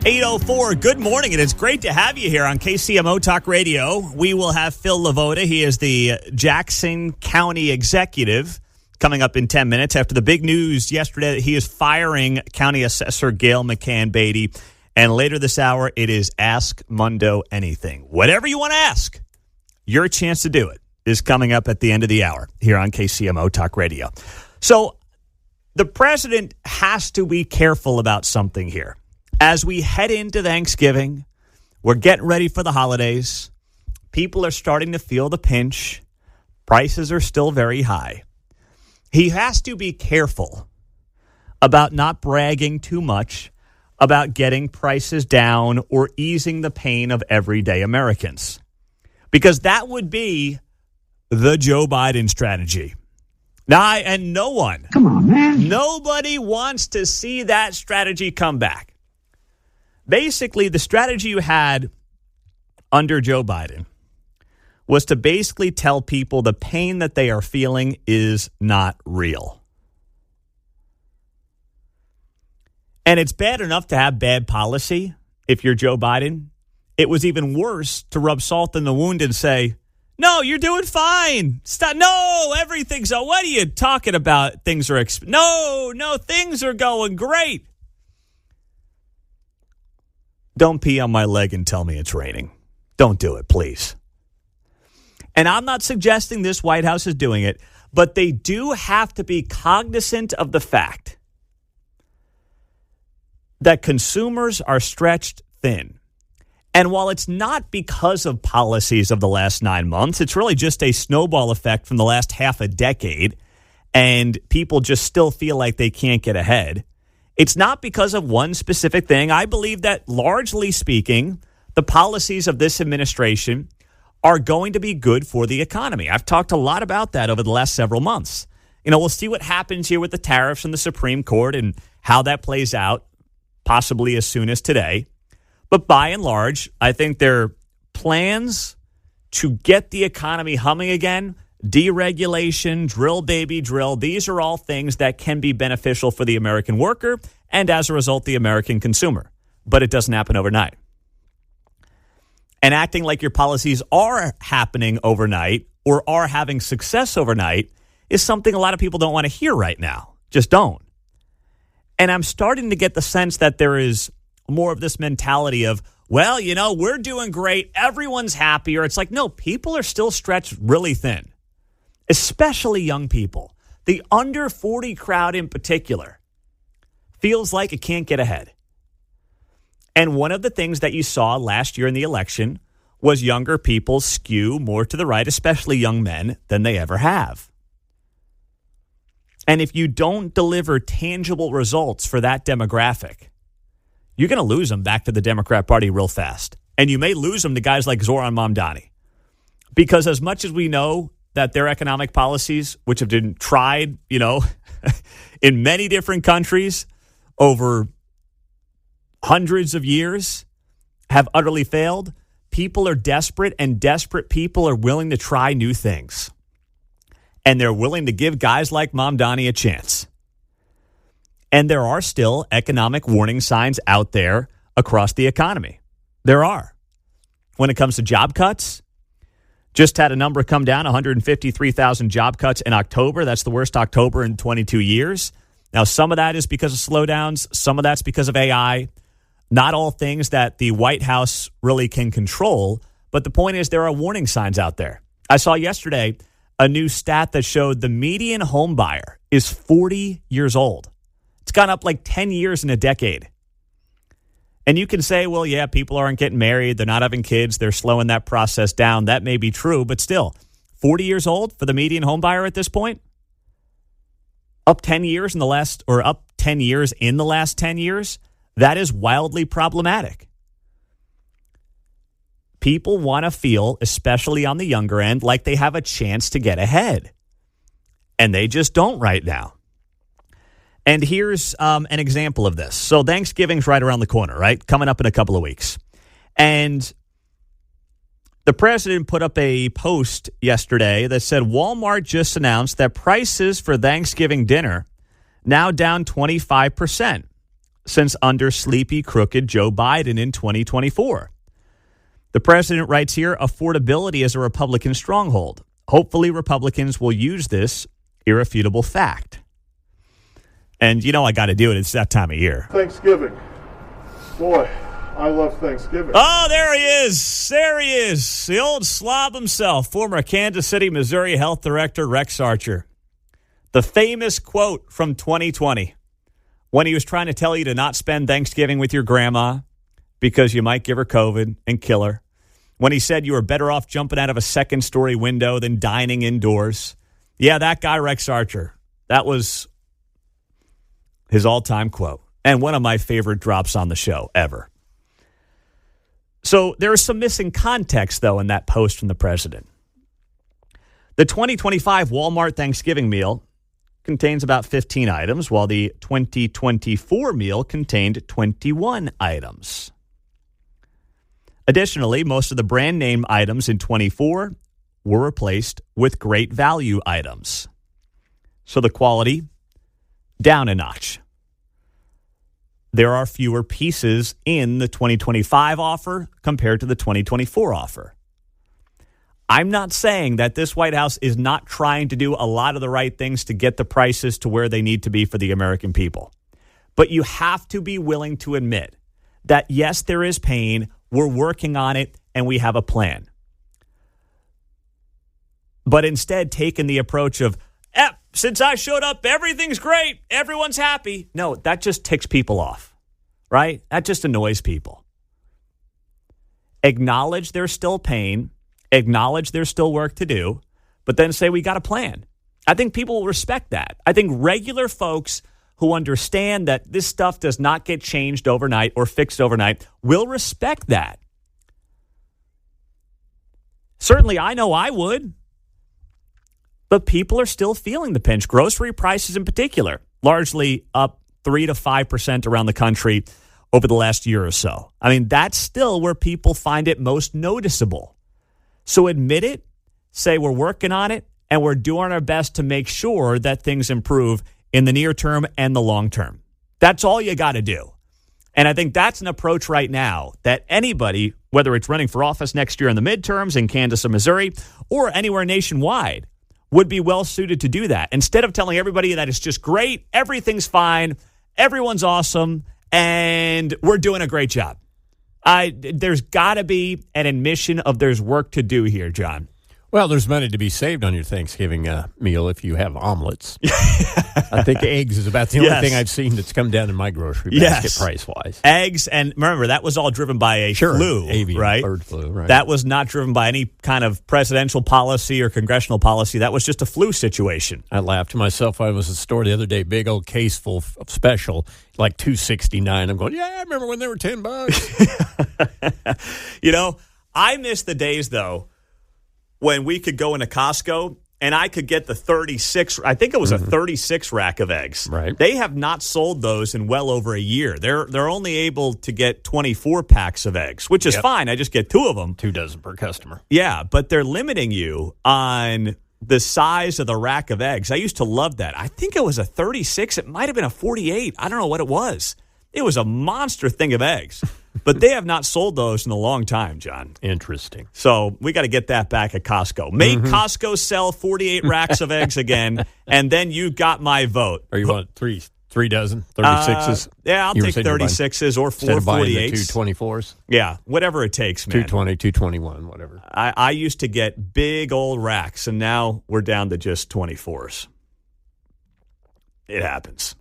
8:04, good morning, and it's great to have you here on KCMO Talk Radio. We will have Phil Lavoda. He is the Jackson County Executive coming up in 10 minutes after the big news yesterday that he is firing County Assessor Gail McCann-Beatty. And later this hour, it is Ask Mundo Anything. Whatever you want to ask, your chance to do it is coming up at the end of the hour here on KCMO Talk Radio. So the president has to be careful about something here. As we head into Thanksgiving, we're getting ready for the holidays. People are starting to feel the pinch. Prices are still very high. He has to be careful about not bragging too much about getting prices down or easing the pain of everyday Americans. Because that would be the Joe Biden strategy. Now, and no one, come on, man, nobody wants to see that strategy come back. Basically, the strategy you had under Joe Biden was to basically tell people the pain that they are feeling is not real. And it's bad enough to have bad policy if you're Joe Biden. It was even worse to rub salt in the wound and say, no, you're doing fine. Stop. No, everything's, what are you talking about? Things are, no, things are going great. Don't pee on my leg and tell me it's raining. Don't do it, please. And I'm not suggesting this White House is doing it, but they do have to be cognizant of the fact that consumers are stretched thin. And while it's not because of policies of the last 9 months, it's really just a snowball effect from the last half a decade, and people just still feel like they can't get ahead. It's not because of one specific thing. I believe that, largely speaking, the policies of this administration are going to be good for the economy. I've talked a lot about that over the last several months. We'll see what happens here with the tariffs in the Supreme Court and how that plays out, possibly as soon as today. But by and large, I think their plans to get the economy humming again, deregulation, drill, baby, drill. These are all things that can be beneficial for the American worker and, as a result, the American consumer. But it doesn't happen overnight. And acting like your policies are happening overnight or are having success overnight is something a lot of people don't want to hear right now. Just don't. And I'm starting to get the sense that there is more of this mentality of, well, we're doing great. Everyone's happier. It's like, no, people are still stretched really thin. Especially young people. The under 40 crowd in particular feels like it can't get ahead. And one of the things that you saw last year in the election was younger people skew more to the right, especially young men, than they ever have. And if you don't deliver tangible results for that demographic, you're going to lose them back to the Democrat Party real fast. And you may lose them to guys like Zoran Mamdani. Because as much as we know that their economic policies, which have been tried, in many different countries over hundreds of years, have utterly failed, people are desperate, and desperate people are willing to try new things. And they're willing to give guys like Mamdani a chance. And there are still economic warning signs out there across the economy. There are. When it comes to job cuts, just had a number come down, 153,000 job cuts in October. That's the worst October in 22 years. Now, some of that is because of slowdowns. Some of that's because of AI. Not all things that the White House really can control. But the point is there are warning signs out there. I saw yesterday a new stat that showed the median home buyer is 40 years old. It's gone up like 10 years in a decade. And you can say, well, yeah, people aren't getting married. They're not having kids. They're slowing that process down. That may be true, but still, 40 years old for the median home buyer at this point? Up 10 years in the last 10 years? That is wildly problematic. People want to feel, especially on the younger end, like they have a chance to get ahead. And they just don't right now. And here's an example of this. So Thanksgiving's right around the corner, right? Coming up in a couple of weeks. And the president put up a post yesterday that said Walmart just announced that prices for Thanksgiving dinner now down 25%. since under sleepy, crooked Joe Biden in 2024. The president writes here, affordability is a Republican stronghold. Hopefully Republicans will use this irrefutable fact. And you know I got to do it. It's that time of year. Thanksgiving. Boy, I love Thanksgiving. Oh, there he is. There he is. The old slob himself, former Kansas City, Missouri Health Director Rex Archer. The famous quote from 2020 when he was trying to tell you to not spend Thanksgiving with your grandma because you might give her COVID and kill her. When he said you were better off jumping out of a second-story window than dining indoors. Yeah, that guy, Rex Archer. That was his all-time quote. And one of my favorite drops on the show ever. So there is some missing context, though, in that post from the president. The 2025 Walmart Thanksgiving meal contains about 15 items, while the 2024 meal contained 21 items. Additionally, most of the brand name items in 24 were replaced with great value items. So the quality, down a notch. There are fewer pieces in the 2025 offer compared to the 2024 offer. I'm not saying that this White House is not trying to do a lot of the right things to get the prices to where they need to be for the American people. But you have to be willing to admit that, yes, there is pain, we're working on it, and we have a plan. But instead, taking the approach of, since I showed up, everything's great, everyone's happy. No, that just ticks people off, right? That just annoys people. Acknowledge there's still pain, acknowledge there's still work to do, but then say we got a plan. I think people will respect that. I think regular folks who understand that this stuff does not get changed overnight or fixed overnight will respect that. Certainly, I know I would. But people are still feeling the pinch. Grocery prices in particular, largely up 3 to 5% around the country over the last year or so. I mean, that's still where people find it most noticeable. So admit it, say we're working on it, and we're doing our best to make sure that things improve in the near term and the long term. That's all you got to do. And I think that's an approach right now that anybody, whether it's running for office next year in the midterms in Kansas or Missouri or anywhere nationwide, would be well suited to do that. Instead of telling everybody that it's just great, everything's fine, everyone's awesome, and we're doing a great job. There's got to be an admission of there's work to do here, John. Well, there's money to be saved on your Thanksgiving meal if you have omelets. I think eggs is about the only thing I've seen that's come down in my grocery basket price-wise. Eggs, and remember, that was all driven by a flu, avian right? Bird flu, right? That was not driven by any kind of presidential policy or congressional policy. That was just a flu situation. I laughed to myself. I was at the store the other day, big old case full of special, like $2.69. I'm going, I remember when they were $10. You know, I miss the days, though, when we could go into Costco and I could get the 36, I think it was a 36 rack of eggs. Right. They have not sold those in well over a year. They're only able to get 24 packs of eggs, which is fine. I just get 2 of them. 2 dozen per customer. Yeah, but they're limiting you on the size of the rack of eggs. I used to love that. I think it was a 36. It might have been a 48. I don't know what it was. It was a monster thing of eggs. But they have not sold those in a long time, John. Interesting. So we got to get that back at Costco. Make Costco sell 48 racks of eggs again, and then you got my vote. Or you want 3 dozen, 36s? Yeah, I'll take 36s or 4 48s. 2 24s? Yeah, whatever it takes, man. 220, 221, whatever. I used to get big old racks, and now we're down to just 24s. It happens.